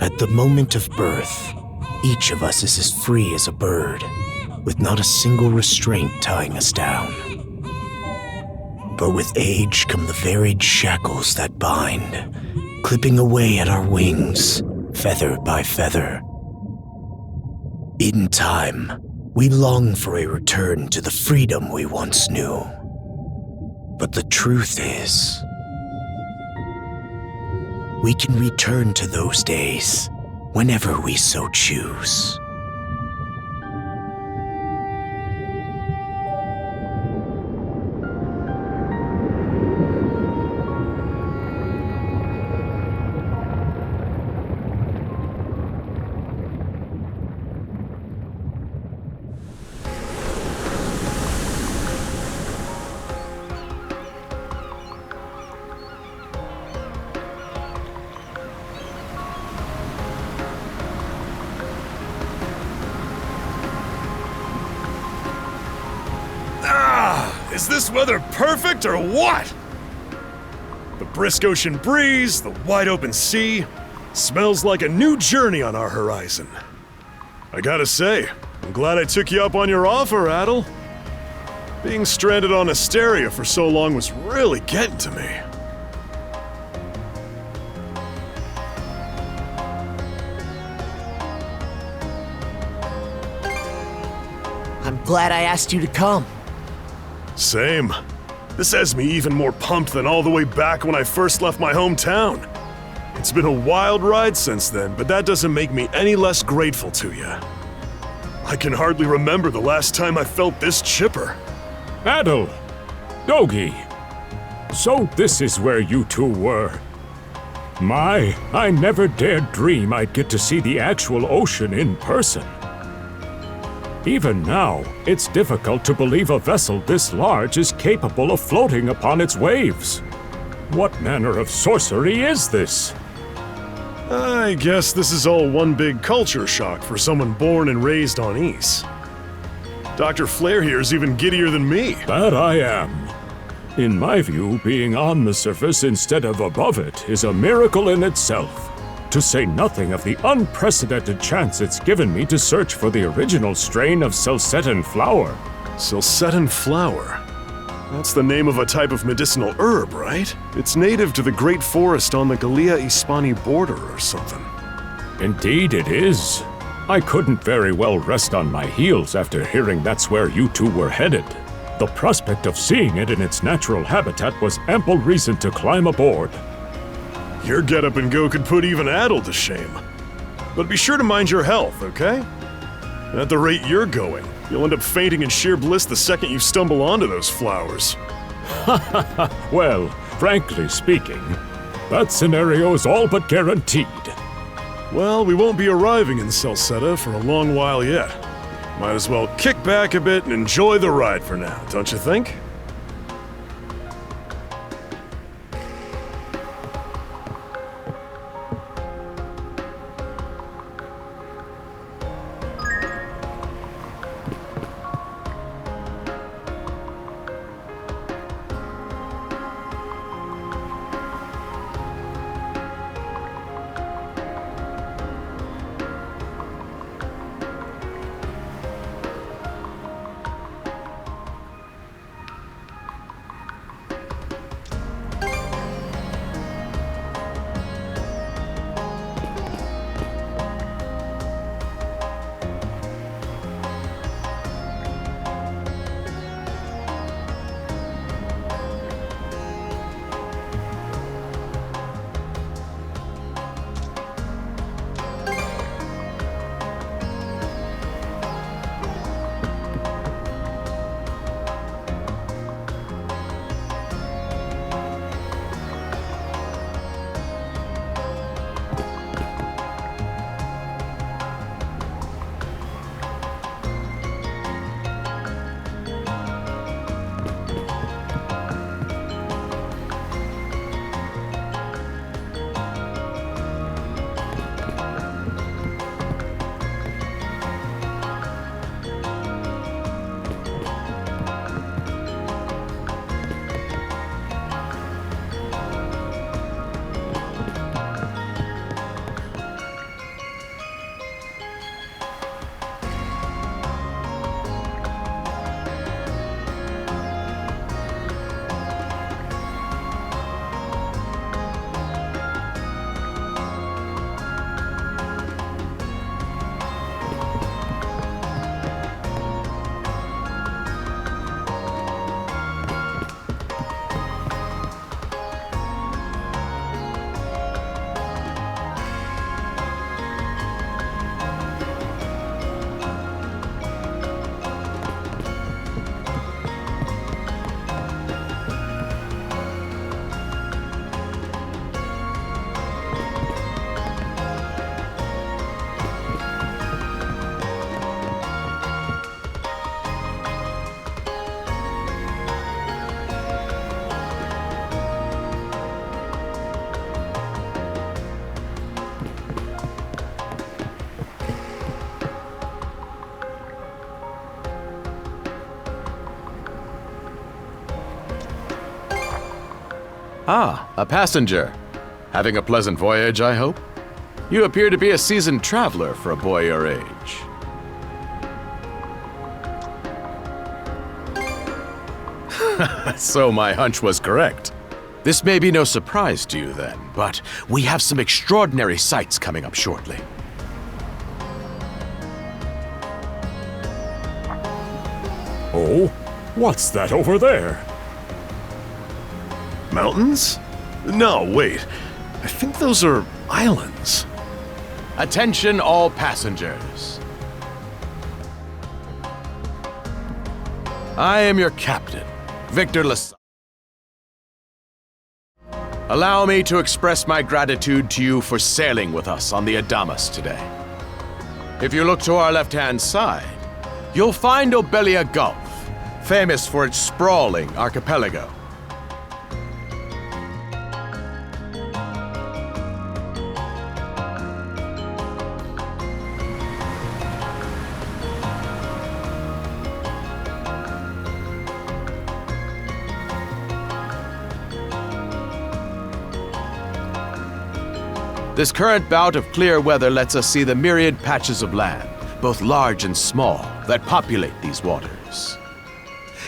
At the moment of birth, each of us is as free as a bird, with not a single restraint tying us down. But with age come the varied shackles that bind, clipping away at our wings, feather by feather. In time, we long for a return to the freedom we once knew. But the truth is, we can return to those days whenever we so choose. Is this weather perfect or what? The brisk ocean breeze, the wide open sea, smells like a new journey on our horizon. I gotta say, I'm glad I took you up on your offer, Adel. Being stranded on Asteria for so long was really getting to me. I'm glad I asked you to come. Same. This has me even more pumped than all the way back when I first left my hometown. It's been a wild ride since then, but that doesn't make me any less grateful to you. I can hardly remember the last time I felt this chipper. Adel! Dogi! So this is where you two were. I never dared dream I'd get to see the actual ocean in person. Even now, it's difficult to believe a vessel this large is capable of floating upon its waves. What manner of sorcery is this? I guess this is all one big culture shock for someone born and raised on Ys. Dr. Flair here is even giddier than me. That I am. In my view, being on the surface instead of above it is a miracle in itself. To say nothing of the unprecedented chance it's given me to search for the original strain of Celcetan flower. Celcetan flower? That's the name of a type of medicinal herb, right? It's native to the Great Forest on the Gallia-Hispani border or something. Indeed it is. I couldn't very well rest on my heels after hearing that's where you two were headed. The prospect of seeing it in its natural habitat was ample reason to climb aboard. Your get-up and go could put even Adel to shame. But be sure to mind your health, okay? At the rate you're going, you'll end up fainting in sheer bliss the second you stumble onto those flowers. Well, frankly speaking, that scenario is all but guaranteed. Well, we won't be arriving in Celceta for a long while yet. Might as well kick back a bit and enjoy the ride for now, don't you think? Ah, a passenger. Having a pleasant voyage, I hope? You appear to be a seasoned traveler for a boy your age. So my hunch was correct. This may be no surprise to you then, but we have some extraordinary sights coming up shortly. Oh, what's that over there? Mountains? No, wait. I think those are islands. Attention all passengers. I am your captain, Victor Lasalle. Allow me to express my gratitude to you for sailing with us on the Adamas today. If you look to our left-hand side, you'll find Obelia Gulf, famous for its sprawling archipelago. This current bout of clear weather lets us see the myriad patches of land, both large and small, that populate these waters.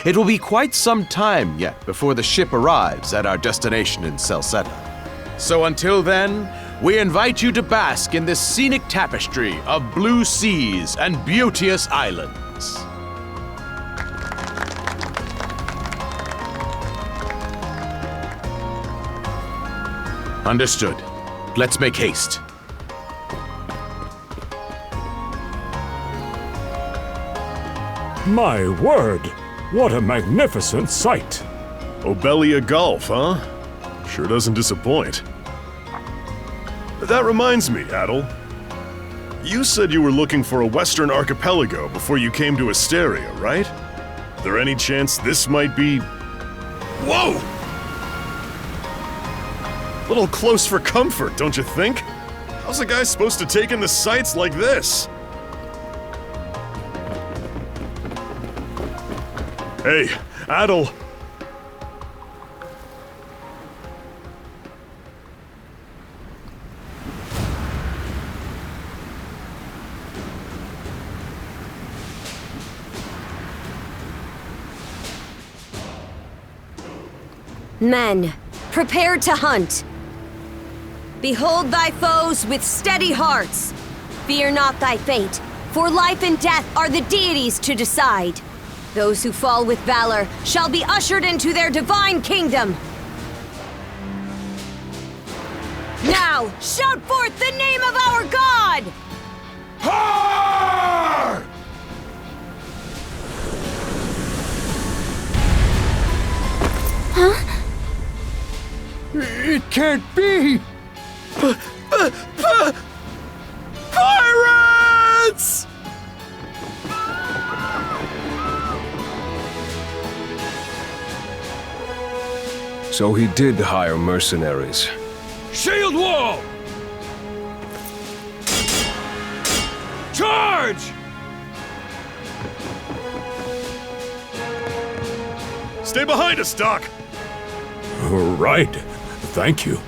It will be quite some time yet before the ship arrives at our destination in Celceta. So until then, we invite you to bask in this scenic tapestry of blue seas and beauteous islands. Understood. Let's make haste. My word, what a magnificent sight! Obelia Gulf, huh? Sure doesn't disappoint. That reminds me, Adel. You said you were looking for a western archipelago before you came to Asteria, right? Is there any chance this might be... Whoa! Little close for comfort, don't you think? How's a guy supposed to take in the sights like this? Hey, Adel. Men, prepare to hunt. Behold thy foes with steady hearts. Fear not thy fate, for life and death are the deities to decide. Those who fall with valor shall be ushered into their divine kingdom. Now, shout forth the name of our God! Har! Huh? It can't be! Pirates! So he did hire mercenaries. Shield wall! Charge! Stay behind us, Doc! Right. Thank you.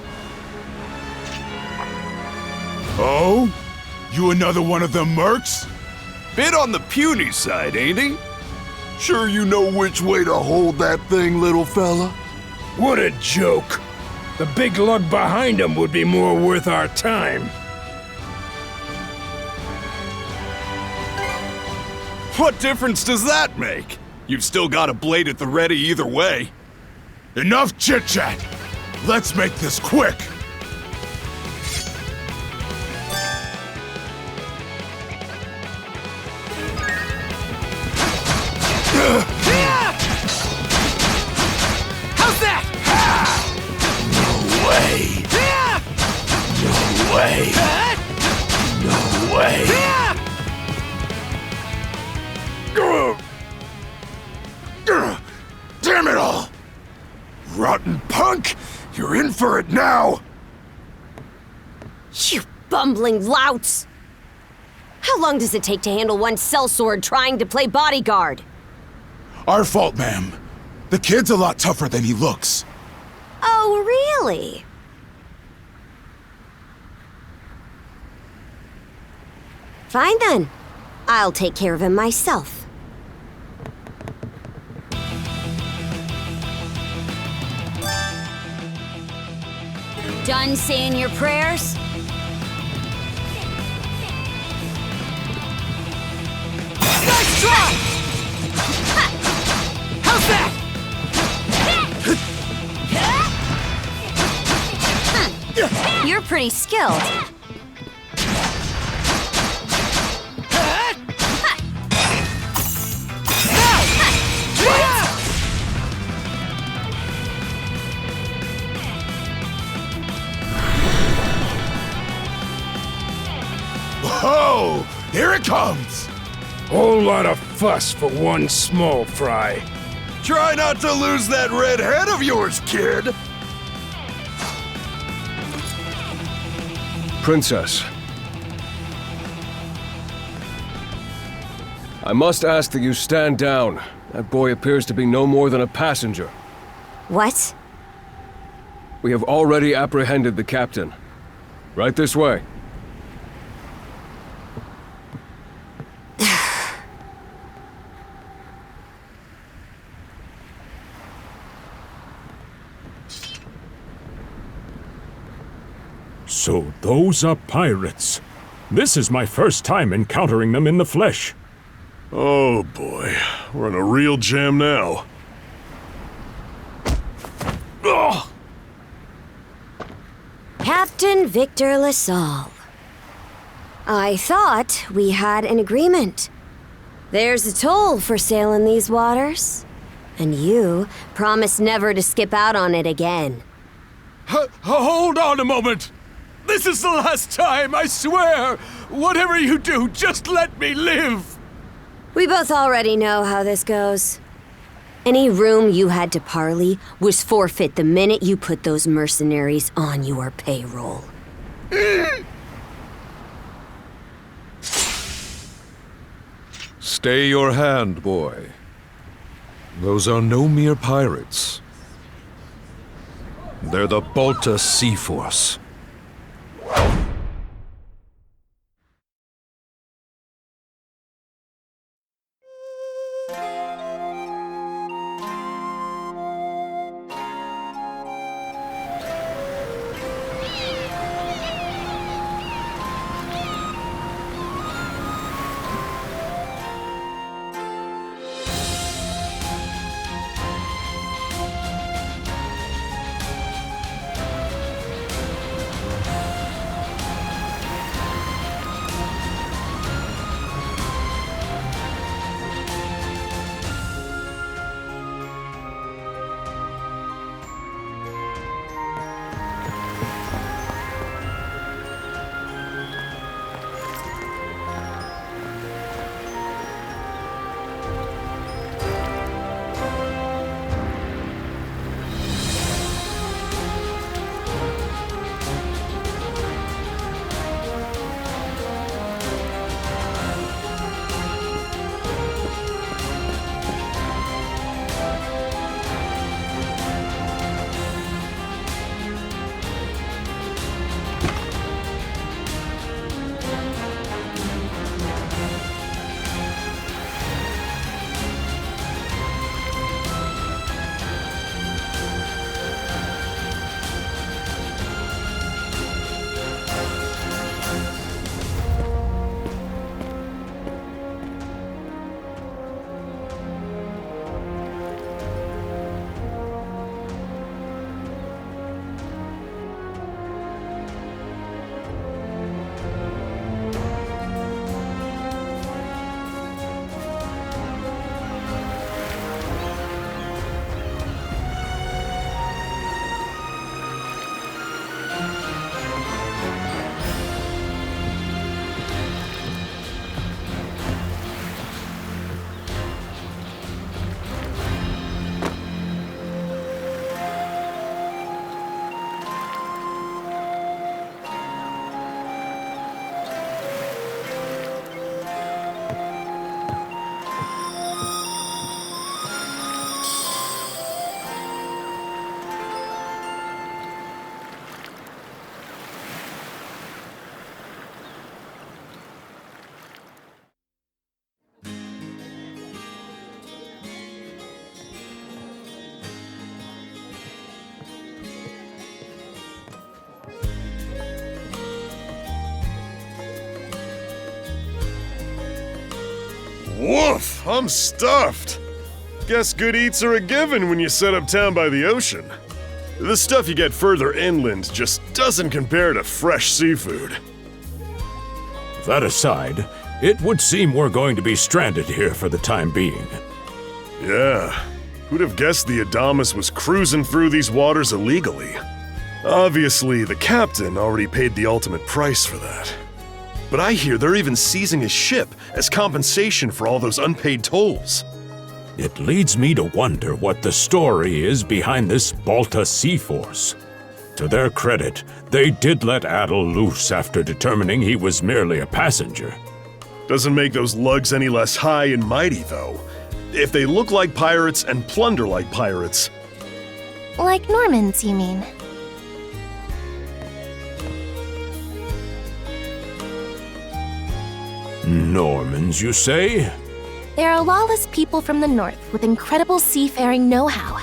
Oh? You another one of them mercs? Bit on the puny side, ain't he? Sure you know which way to hold that thing, little fella? What a joke. The big lug behind him would be more worth our time. What difference does that make? You've still got a blade at the ready either way. Enough chit-chat! Let's make this quick! How's that? No way! No way! No way! Damn it all! Rotten punk! You're in for it now! You bumbling louts! How long does it take to handle one sellsword trying to play bodyguard? Our fault, ma'am. The kid's a lot tougher than he looks. Oh, really? Fine then. I'll take care of him myself. Done saying your prayers? Nice try! How's that? You're pretty skilled. Whoa! Here it comes! Whole lot of fuss for one small fry. Try not to lose that red head of yours, kid! Princess. I must ask that you stand down. That boy appears to be no more than a passenger. What? We have already apprehended the captain. Right this way. So those are pirates. This is my first time encountering them in the flesh. Oh boy, we're in a real jam now. Ugh! Captain Victor LaSalle. I thought we had an agreement. There's a toll for sailing these waters. And you promised never to skip out on it again. Hold on a moment! This is the last time, I swear! Whatever you do, just let me live! We both already know how this goes. Any room you had to parley was forfeit the minute you put those mercenaries on your payroll. Stay your hand, boy. Those are no mere pirates. They're the Balta Sea Force. Woof, I'm stuffed. Guess good eats are a given when you set up town by the ocean. The stuff you get further inland just doesn't compare to fresh seafood. That aside, it would seem we're going to be stranded here for the time being. Yeah, who'd have guessed the Adamas was cruising through these waters illegally? Obviously, the captain already paid the ultimate price for that. But I hear they're even seizing his ship as compensation for all those unpaid tolls. It leads me to wonder what the story is behind this Balta Sea Force. To their credit, they did let Adel loose after determining he was merely a passenger. Doesn't make those lugs any less high and mighty, though. If they look like pirates and plunder like pirates. Like Normans, you mean? Normans, you say? They're a lawless people from the north with incredible seafaring know-how.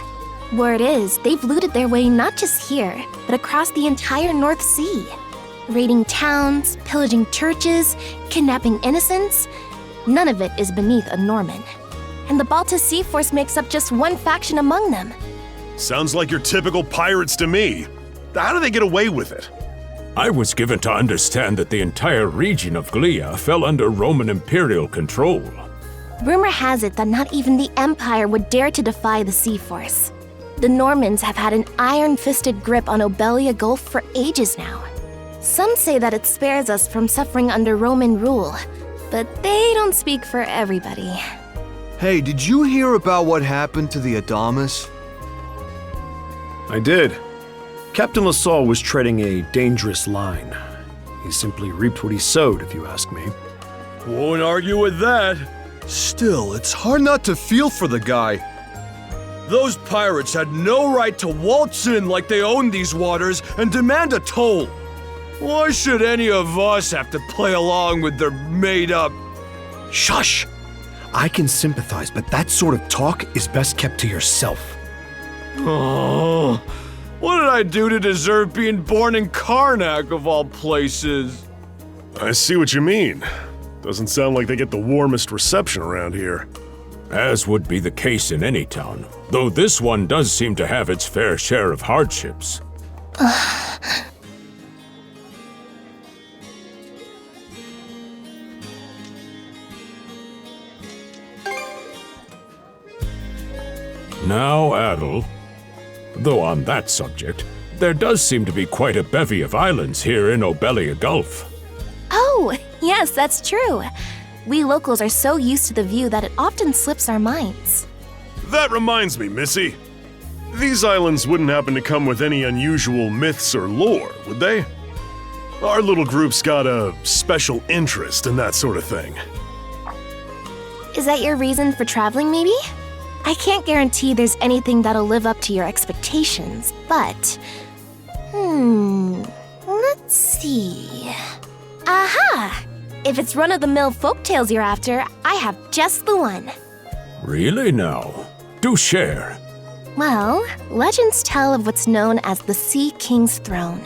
Word is, they've looted their way not just here, but across the entire North Sea. Raiding towns, pillaging churches, kidnapping innocents. None of it is beneath a Norman. And the Balta Sea Force makes up just one faction among them. Sounds like your typical pirates to me. How do they get away with it? I was given to understand that the entire region of Glia fell under Roman imperial control. Rumor has it that not even the Empire would dare to defy the Sea Force. The Normans have had an iron-fisted grip on Obelia Gulf for ages now. Some say that it spares us from suffering under Roman rule, but they don't speak for everybody. Hey, did you hear about what happened to the Adamas? I did. Captain LaSalle was treading a dangerous line. He simply reaped what he sowed, if you ask me. Won't argue with that. Still, it's hard not to feel for the guy. Those pirates had no right to waltz in like they owned these waters and demand a toll. Why should any of us have to play along with their made-up... Shush! I can sympathize, but that sort of talk is best kept to yourself. Oh, what did I do to deserve being born in Karnak, of all places? I see what you mean. Doesn't sound like they get the warmest reception around here. As would be the case in any town, though this one does seem to have its fair share of hardships. Now, Adel. Though on that subject, there does seem to be quite a bevy of islands here in Obelia Gulf. Oh, yes, that's true. We locals are so used to the view that it often slips our minds. That reminds me, Missy. These islands wouldn't happen to come with any unusual myths or lore, would they? Our little group's got a special interest in that sort of thing. Is that your reason for traveling, maybe? I can't guarantee there's anything that'll live up to your expectations, but... let's see... Aha! If it's run-of-the-mill folktales you're after, I have just the one. Really now? Do share. Well, legends tell of what's known as the Sea King's Throne.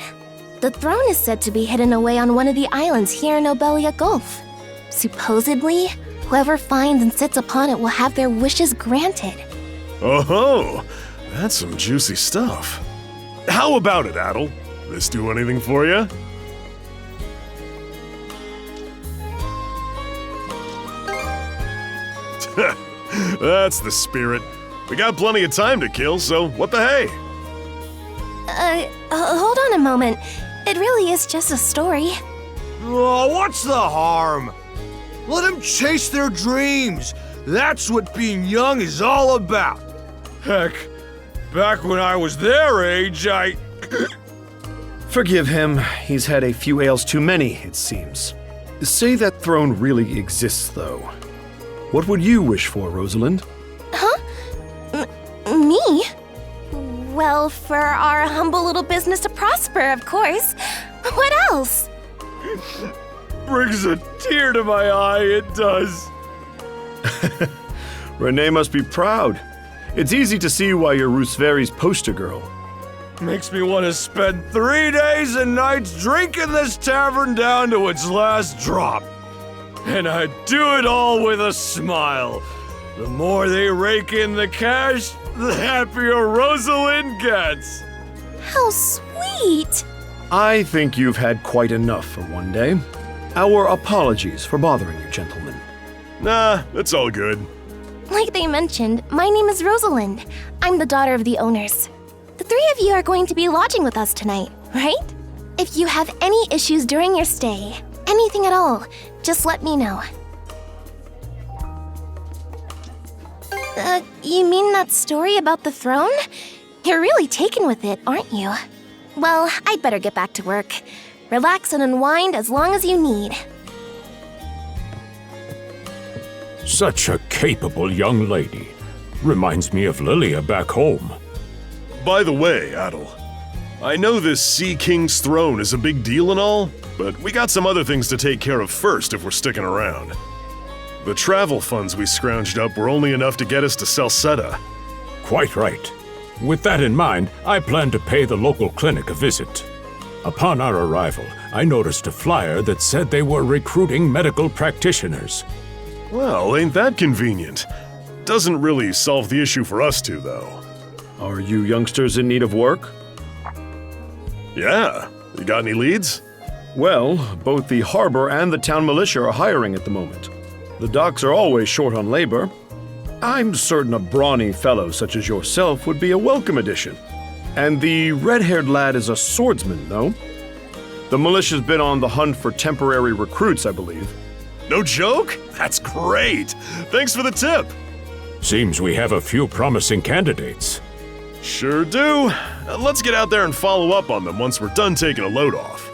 The throne is said to be hidden away on one of the islands here in Obelia Gulf. Supposedly, whoever finds and sits upon it will have their wishes granted. Oh-ho! That's some juicy stuff. How about it, Adel? This do anything for you? That's the spirit. We got plenty of time to kill, so what the hey? Hold on a moment. It really is just a story. Oh, what's the harm? Let them chase their dreams. That's what being young is all about. Heck, back when I was their age, I... Forgive him. He's had a few ales too many, it seems. Say that throne really exists, though. What would you wish for, Rosalind? Huh? Me? Well, for our humble little business to prosper, of course. What else? Brings a tear to my eye, it does. Renee must be proud. It's easy to see why you're Rooseveri's poster girl. Makes me want to spend 3 days and nights drinking this tavern down to its last drop. And I do it all with a smile. The more they rake in the cash, the happier Rosalind gets. How sweet! I think you've had quite enough for one day. Our apologies for bothering you, gentlemen. Nah, it's all good. Like they mentioned, my name is Rosalind. I'm the daughter of the owners. The three of you are going to be lodging with us tonight, right? If you have any issues during your stay, anything at all, just let me know. You mean that story about the throne? You're really taken with it, aren't you? Well, I'd better get back to work. Relax and unwind as long as you need. Such a capable young lady. Reminds me of Lilia back home. By the way, Adel, I know this Sea King's throne is a big deal and all, but we got some other things to take care of first if we're sticking around. The travel funds we scrounged up were only enough to get us to Salsetta. Quite right. With that in mind, I plan to pay the local clinic a visit. Upon our arrival, I noticed a flyer that said they were recruiting medical practitioners. Well, ain't that convenient? Doesn't really solve the issue for us two, though. Are you youngsters in need of work? Yeah. You got any leads? Well, both the harbor and the town militia are hiring at the moment. The docks are always short on labor. I'm certain a brawny fellow such as yourself would be a welcome addition. And the red-haired lad is a swordsman, no? The militia's been on the hunt for temporary recruits, I believe. No joke? That's great! Thanks for the tip! Seems we have a few promising candidates. Sure do. Let's get out there and follow up on them once we're done taking a load off.